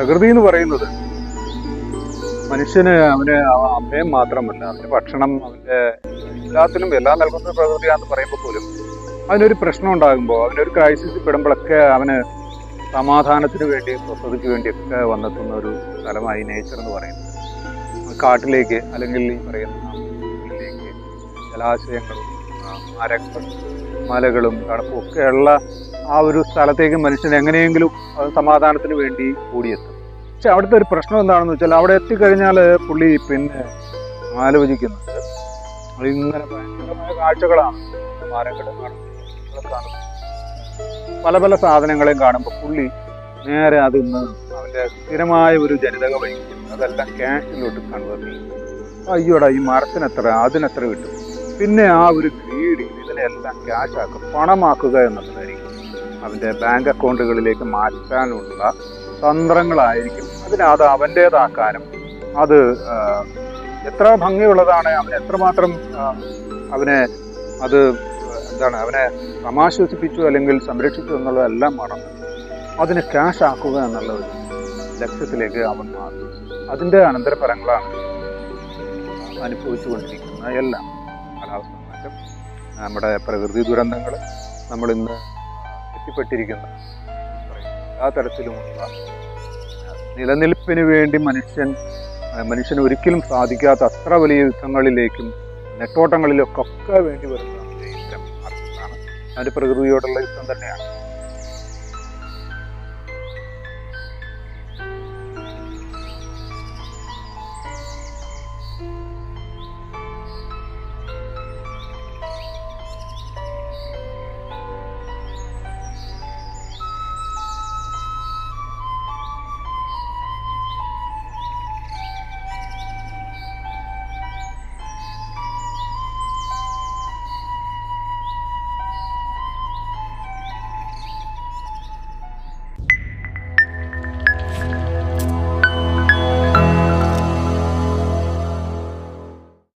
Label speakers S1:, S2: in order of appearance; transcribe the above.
S1: പ്രകൃതി എന്ന് പറയുന്നത് മനുഷ്യന് അവന് അഭയം മാത്രമല്ല, അവന്റെ ഭക്ഷണം, അവന്റെ എല്ലാത്തിനും എല്ലാം നൽകുന്ന പ്രകൃതിയാണെന്ന് പറയുമ്പോൾ പോലും അവനൊരു പ്രശ്നം ഉണ്ടാകുമ്പോൾ, അവനൊരു ക്രൈസിസിൽ പെടുമ്പോഴൊക്കെ അവന് സമാധാനത്തിന് വേണ്ടി, സ്വസ്ഥതയ്ക്ക് വേണ്ടിയൊക്കെ വന്നെത്തുന്ന ഒരു സ്ഥലമായി നേച്ചർ എന്ന് പറയുന്നത്. കാട്ടിലേക്ക് അല്ലെങ്കിൽ ഈ പറയുന്ന ിലേക്ക് ജലാശയങ്ങളും മരങ്ങളും മലകളും തണുപ്പും ഒക്കെയുള്ള ആ ഒരു സ്ഥലത്തേക്ക് മനുഷ്യൻ എങ്ങനെയെങ്കിലും സമാധാനത്തിന് വേണ്ടി കൂടിയെത്തും. പക്ഷെ അവിടുത്തെ ഒരു പ്രശ്നം എന്താണെന്ന് വെച്ചാൽ, അവിടെ എത്തിക്കഴിഞ്ഞാൽ പുള്ളി പിന്നെ ആലോചിക്കുന്നത് ഇങ്ങനെ ഭയങ്കരമായ കാഴ്ചകളാണ്. മരങ്ങളും കാണും, പല പല സാധനങ്ങളെയും കാണുമ്പോൾ പുള്ളി നേരെ അതിന്ന് അവൻ്റെ സ്ഥിരമായ ഒരു ജനിതക വഹിക്കുന്നത് അതെല്ലാം ക്യാഷിലോട്ട് കൺവേർട്ട് ചെയ്യും. അയ്യോടാ, ഈ മരത്തിനെത്ര, അതിനെത്ര കിട്ടും. പിന്നെ ആ ഒരു ഗ്രീഡിൽ ഇതിനെല്ലാം ക്യാഷാക്കും, പണമാക്കുക എന്നുള്ളതായിരിക്കും അവൻ്റെ ബാങ്ക് അക്കൗണ്ടുകളിലേക്ക് മാറ്റാനുള്ള തന്ത്രങ്ങളായിരിക്കും. അത് അവൻ്റേതാക്കാനും അത് എത്ര ഭംഗിയുള്ളതാണ്, അവന് എത്രമാത്രം അവനെ അത് അവനെ സമാശ്വസിപ്പിച്ചു അല്ലെങ്കിൽ സംരക്ഷിച്ചു എന്നുള്ളതെല്ലാം മറന്ന് അതിനെ ക്യാഷ് ആക്കുക എന്നുള്ള ഒരു ലക്ഷ്യത്തിലേക്ക് അവൻ മാറി. അതിൻ്റെ അനന്തരഫലങ്ങളാണ് അനുഭവിച്ചു കൊണ്ടിരിക്കുന്ന എല്ലാം. കാലാവസ്ഥ മാറ്റം, നമ്മുടെ പ്രകൃതി ദുരന്തങ്ങൾ, നമ്മളിന്ന് എത്തിപ്പെട്ടിരിക്കുന്ന എല്ലാ തരത്തിലുമുള്ള നിലനിൽപ്പിന് വേണ്ടി മനുഷ്യന് ഒരിക്കലും സാധിക്കാത്ത അത്ര വലിയ യുദ്ധങ്ങളിലേക്കും നെട്ടോട്ടങ്ങളിലൊക്കെ വേണ്ടി വരുന്ന ഇത്തരം അർത്ഥമാണ്. അതിൻ്റെ പ്രകൃതിയോടുള്ള യുദ്ധം തന്നെയാണ്.